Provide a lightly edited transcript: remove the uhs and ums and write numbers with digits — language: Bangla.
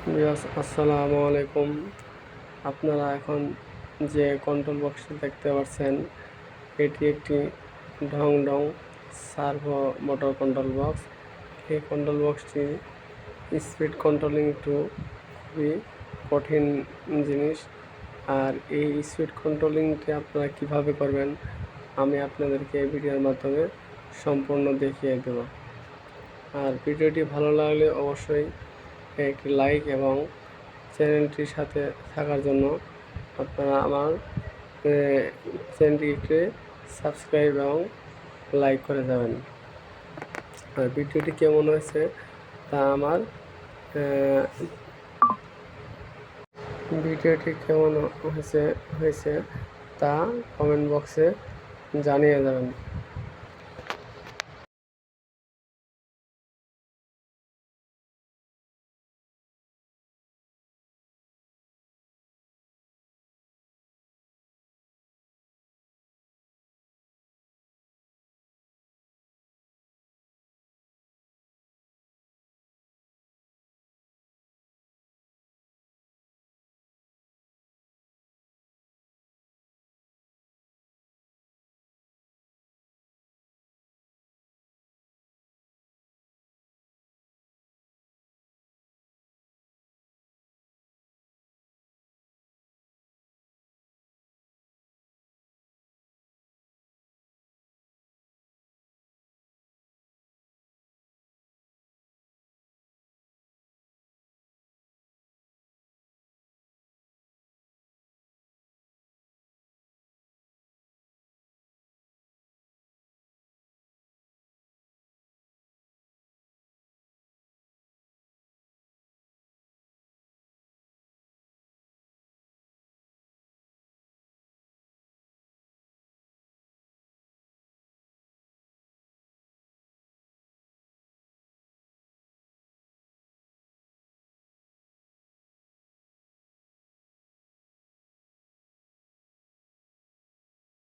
আসসালামু আলাইকুম। আপনারা এখন যে কন্ট্রোল বক্সটি দেখতে পাচ্ছেন, এটি একটি ঢং সার্ভো মোটর কন্ট্রোল বক্স। এই কন্ট্রোল বক্সটি স্পিড কন্ট্রোলিং একটু খুবই কঠিন জিনিস। আর এই স্পিড কন্ট্রোলিংটি আপনারা কিভাবে করবেন, আমি আপনাদেরকে এই ভিডিওর মাধ্যমে সম্পূর্ণ দেখিয়ে দেব। আর ভিডিওটি ভালো লাগলে অবশ্যই একটি লাইক এবং চ্যানেলটির সাথে থাকার জন্য আপনারা আমার চ্যানেলটিকে সাবস্ক্রাইব এবং লাইক করে যাবেন। আর ভিডিওটি কেমন হয়েছে তা আমার ভিডিওটি কেমন হয়েছে তা কমেন্ট বক্সে জানিয়ে যাবেন।